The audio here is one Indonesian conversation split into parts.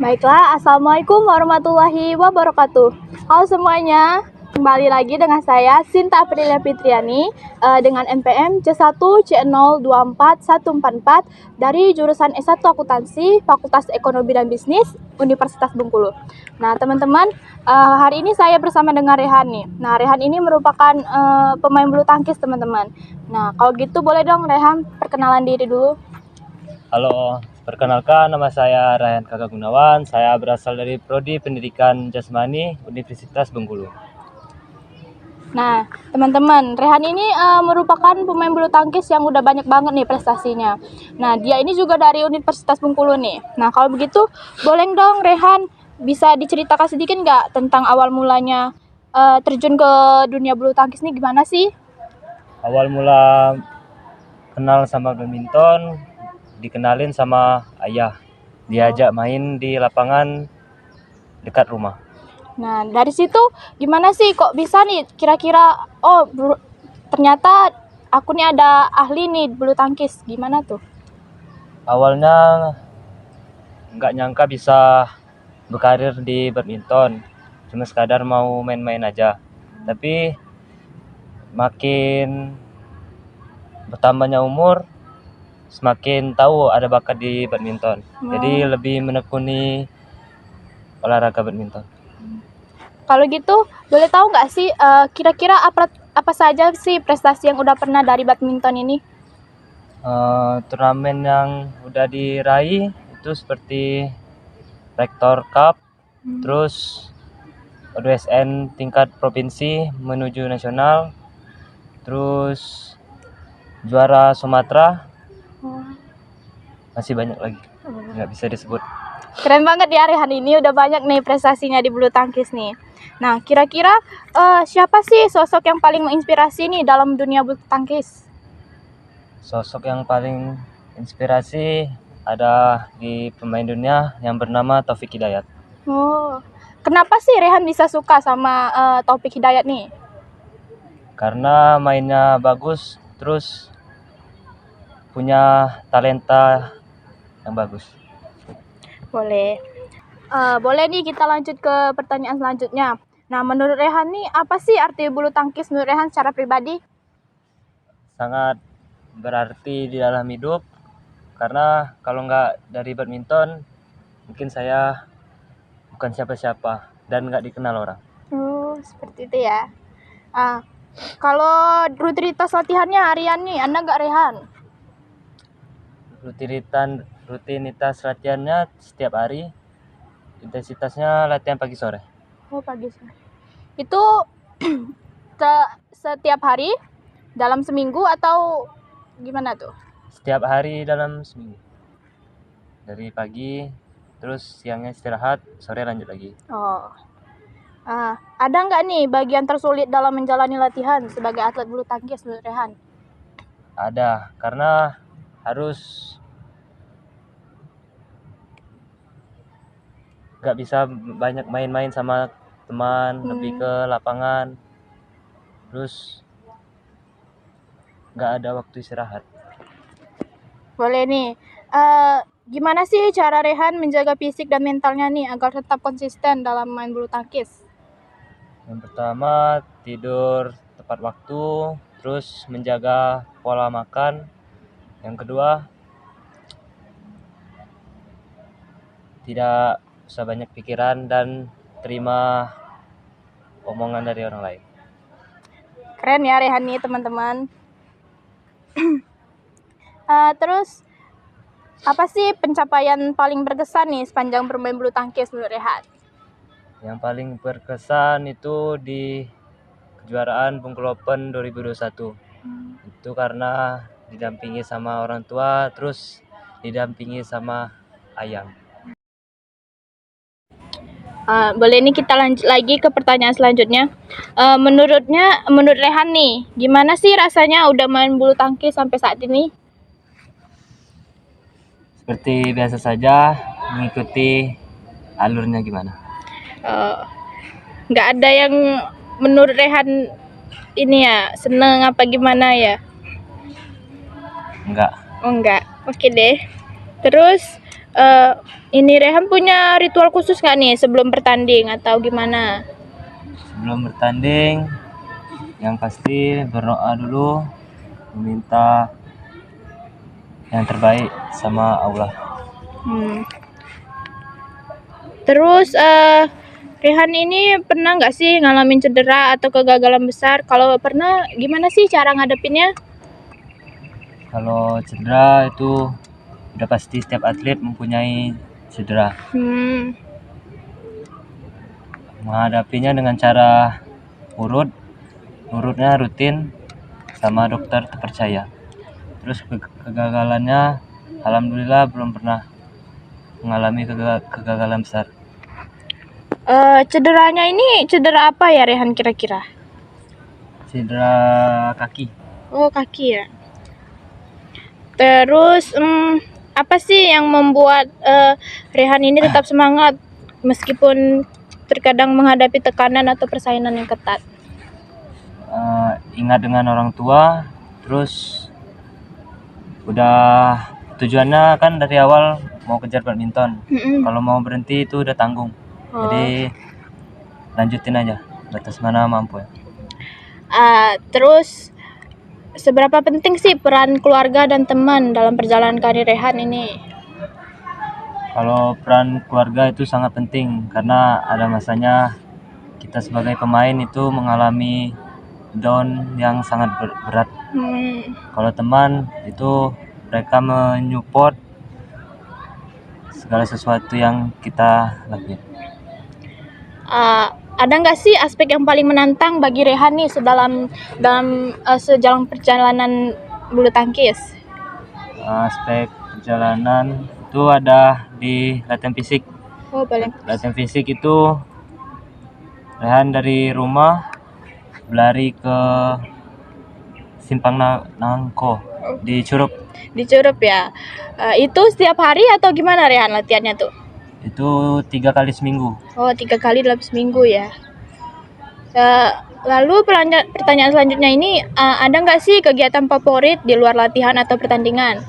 Baiklah, Assalamualaikum warahmatullahi wabarakatuh. Halo semuanya, kembali lagi dengan saya Sinta Aprilia Fitriani dengan NPM C1 C024144 dari jurusan S1 Akuntansi Fakultas Ekonomi dan Bisnis Universitas Bengkulu. Nah teman-teman, hari ini saya bersama dengan Rehan nih. Nah Rehan ini merupakan pemain bulu tangkis teman-teman. Nah kalau gitu boleh dong Rehan perkenalan diri dulu. Halo, perkenalkan nama saya Ryan Kakak Gunawan. Saya berasal dari Prodi Pendidikan Jasmani Universitas Bengkulu. Nah, teman-teman, Rehan ini merupakan pemain bulu tangkis yang udah banyak banget nih prestasinya. Nah, dia ini juga dari Universitas Bengkulu nih. Nah, kalau begitu, boleh dong Rehan bisa diceritakan sedikit nggak tentang awal mulanya terjun ke dunia bulu tangkis nih gimana sih? Awal mula kenal sama badminton, dikenalin sama ayah. Diajak main di lapangan dekat rumah. Nah, dari situ gimana sih kok bisa nih kira-kira ternyata aku nih ada ahli nih bulu tangkis. Gimana tuh? Awalnya nggak nyangka bisa berkarir di badminton. Cuma sekadar mau main-main aja. Tapi makin bertambahnya umur, semakin tahu ada bakat di badminton. Jadi lebih menekuni olahraga badminton. Kalau gitu, boleh tahu nggak sih kira-kira apa saja sih prestasi yang udah pernah dari badminton ini? Turnamen yang udah diraih itu seperti Rektor Cup, terus ODSN tingkat provinsi menuju nasional, terus juara Sumatera, masih banyak lagi, nggak bisa disebut. Keren banget ya Rehan ini udah banyak nih prestasinya di bulu tangkis nih. Nah, kira-kira siapa sih sosok yang paling menginspirasi nih dalam dunia bulu tangkis? Sosok yang paling inspirasi ada di pemain dunia yang bernama Taufik Hidayat. Oh, kenapa sih Rehan bisa suka sama Taufik Hidayat nih? Karena mainnya bagus, terus punya talenta yang bagus. Boleh. Boleh nih kita lanjut ke pertanyaan selanjutnya. Nah, menurut Rehan nih apa sih arti bulu tangkis menurut Rehan secara pribadi? Sangat berarti di dalam hidup, karena kalau nggak dari badminton mungkin saya bukan siapa-siapa dan nggak dikenal orang. Oh, seperti itu ya. Kalau rutinitas latihannya harian nih, Anda nggak Rehan? Rutinitas latihannya setiap hari, intensitasnya latihan pagi sore. Oh, pagi sore. Itu setiap hari dalam seminggu atau gimana tuh? Setiap hari dalam seminggu. Dari pagi, terus siangnya istirahat, sore lanjut lagi. Oh. Ada nggak nih bagian tersulit dalam menjalani latihan sebagai atlet bulu tangkis menurut Rehan? Ada, karena harus nggak bisa banyak main-main sama teman, lebih ke lapangan, terus nggak ada waktu istirahat. Boleh nih. Gimana sih cara Rehan menjaga fisik dan mentalnya nih agar tetap konsisten dalam main bulu tangkis? Yang pertama, tidur tepat waktu, terus menjaga pola makan. Yang kedua, tidak usah banyak pikiran dan terima omongan dari orang lain. Keren ya Rehan nih teman-teman. Terus apa sih pencapaian paling berkesan nih sepanjang bermain bulu tangkis menurut Rehan? Yang paling berkesan itu di kejuaraan Bengkulu Open 2021. Itu karena didampingi sama orang tua, terus didampingi sama ayang. Boleh nih kita lanjut lagi ke pertanyaan selanjutnya. Menurut Rehan nih, gimana sih rasanya udah main bulu tangkis sampai saat ini? Seperti biasa saja, mengikuti alurnya gimana. Nggak ada yang menurut Rehan ini ya seneng apa gimana ya? Enggak. Oh enggak, oke deh. Terus Ini Rehan punya ritual khusus nggak nih sebelum bertanding atau gimana? Sebelum bertanding, yang pasti berdoa dulu, meminta yang terbaik sama Allah. Terus Rehan ini pernah nggak sih ngalamin cedera atau kegagalan besar? Kalau pernah, gimana sih cara ngadepinnya? Kalau cedera itu udah pasti setiap atlet mempunyai cedera. Menghadapinya dengan cara urutnya rutin sama dokter terpercaya. Terus kegagalannya, alhamdulillah belum pernah mengalami kegagalan besar. Cederanya ini cedera apa ya Rehan kira-kira? Cedera kaki. Oh, kaki ya. Terus apa sih yang membuat Rehan ini tetap semangat meskipun terkadang menghadapi tekanan atau persaingan yang ketat? Ingat dengan orang tua, terus udah tujuannya kan dari awal mau kejar badminton. Kalau mau berhenti itu udah tanggung. Jadi lanjutin aja, batas mana mampu ya. Terus seberapa penting sih peran keluarga dan teman dalam perjalanan karir Rehan ini? Kalau peran keluarga itu sangat penting karena ada masanya kita sebagai pemain itu mengalami down yang sangat berat. Kalau teman itu mereka menyupport segala sesuatu yang kita lakuin. Ada nggak sih aspek yang paling menantang bagi Rehan nih sejalan perjalanan bulu tangkis? Aspek perjalanan itu ada di latihan fisik. Oh, boleh. Latihan fisik itu Rehan dari rumah berlari ke Simpang Nangko di Curup. Di Curup ya. Itu setiap hari atau gimana Rehan latihannya tuh? Itu 3 kali seminggu. Oh, 3 kali dalam seminggu ya. Lalu pertanyaan selanjutnya ini, ada nggak sih kegiatan favorit di luar latihan atau pertandingan?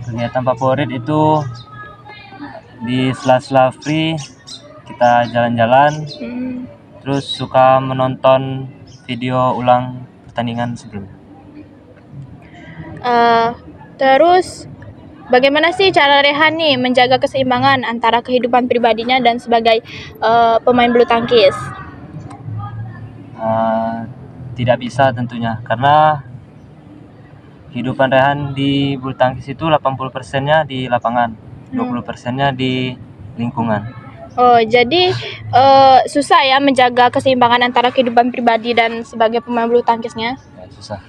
Kegiatan favorit itu di sela-sela free kita jalan-jalan, terus suka menonton video ulang pertandingan sebelumnya. Terus bagaimana sih cara Rehan nih menjaga keseimbangan antara kehidupan pribadinya dan sebagai pemain bulu tangkis? Tidak bisa tentunya, karena kehidupan Rehan di bulu tangkis itu 80%-nya di lapangan, 20%-nya di lingkungan. Oh, jadi susah ya menjaga keseimbangan antara kehidupan pribadi dan sebagai pemain bulu tangkisnya? Ya, susah.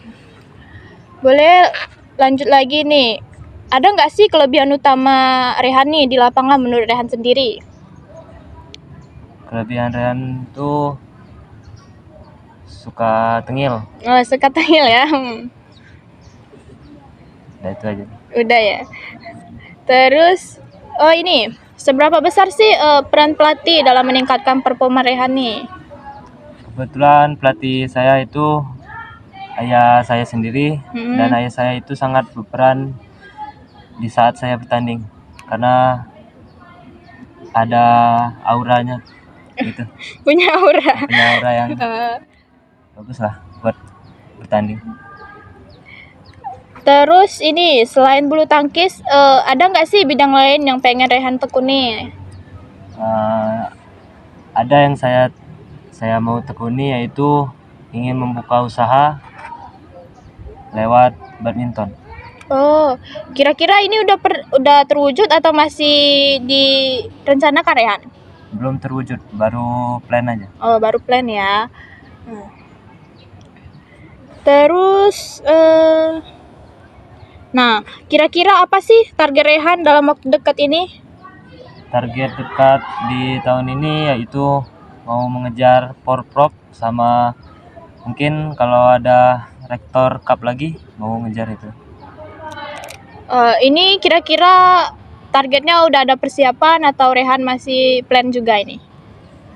Boleh lanjut lagi nih. Ada nggak sih kelebihan utama Rehan nih di lapangan menurut Rehan sendiri? Kelebihan Rehan itu suka tengil. Oh, suka tengil ya. Nah, itu aja. Udah ya. Terus, ini seberapa besar sih peran pelatih dalam meningkatkan performa Rehan nih? Kebetulan pelatih saya itu ayah saya sendiri, dan ayah saya itu sangat berperan di saat saya bertanding karena ada auranya gitu. Punya aura yang bagus lah buat bertanding. Terus ini selain bulu tangkis, ada nggak sih bidang lain yang pengen Rehan tekuni? Ada yang saya mau tekuni, yaitu ingin membuka usaha lewat badminton. Oh, kira-kira ini udah terwujud atau masih direncanakan Rehan? Belum terwujud, baru plan aja. Oh, baru plan ya. Terus, nah, kira-kira apa sih target Rehan dalam waktu dekat ini? Target dekat di tahun ini yaitu mau mengejar Porprov, sama mungkin kalau ada Rektor Cup lagi mau ngejar itu. Ini kira-kira targetnya udah ada persiapan atau Rehan masih plan juga ini?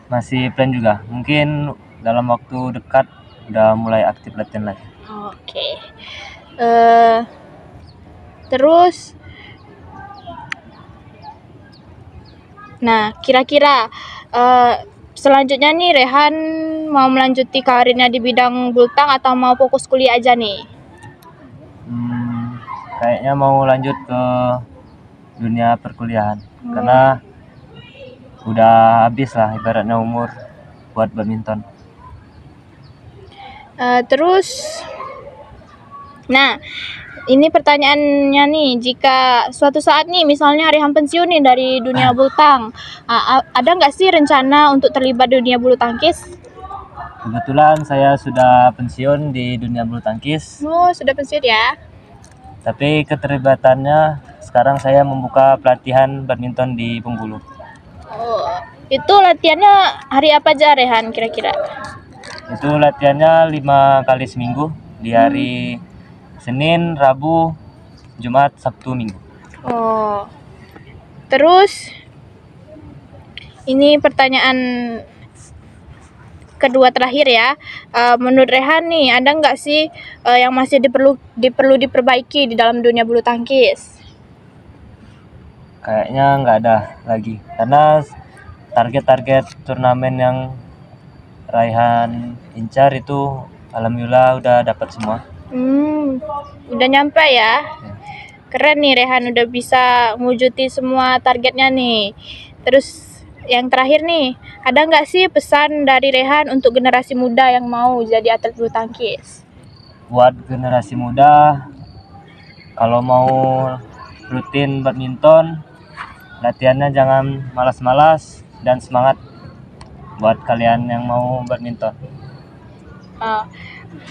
Masih plan juga. Mungkin dalam waktu dekat udah mulai aktif latihan lagi. Oke. Terus Nah, kira-kira selanjutnya nih Rehan mau melanjuti karirnya di bidang bulu tangkis atau mau fokus kuliah aja nih? Kayaknya mau lanjut ke dunia perkuliahan karena udah habis lah ibaratnya umur buat badminton. Terus, nah ini pertanyaannya nih, jika suatu saat nih misalnya Rehan pensiun nih dari dunia bulu tangkis, ada nggak sih rencana untuk terlibat di dunia bulu tangkis? Kebetulan saya sudah pensiun di dunia bulu tangkis, Oh, sudah pensiun ya? tapi keterlibatannya sekarang saya membuka pelatihan badminton di Bengkulu. Oh, itu latihannya hari apa aja Rehan kira-kira? Itu latihannya 5 kali seminggu di hari Senin, Rabu, Jumat, Sabtu, Minggu. Oh, terus ini pertanyaan kedua terakhir ya. Menurut Rehan nih, ada nggak sih yang masih diperlu diperbaiki di dalam dunia bulu tangkis? Kayaknya nggak ada lagi karena target-target turnamen yang Raihan incar itu alhamdulillah udah dapat semua. Udah nyampe ya? Keren nih Rehan udah bisa mewujudi semua targetnya nih. Terus yang terakhir nih, ada nggak sih pesan dari Rehan untuk generasi muda yang mau jadi atlet bulu tangkis? Buat generasi muda, kalau mau rutin badminton, latihannya jangan malas-malas dan semangat buat kalian yang mau badminton.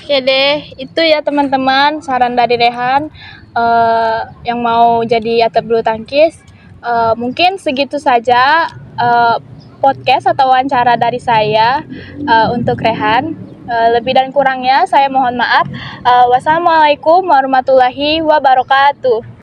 Oke deh, itu ya teman-teman saran dari Rehan yang mau jadi atlet bulu tangkis. Mungkin segitu saja podcast atau wawancara dari saya untuk Rehan. Lebih dan kurangnya saya mohon maaf. Wassalamualaikum warahmatullahi wabarakatuh.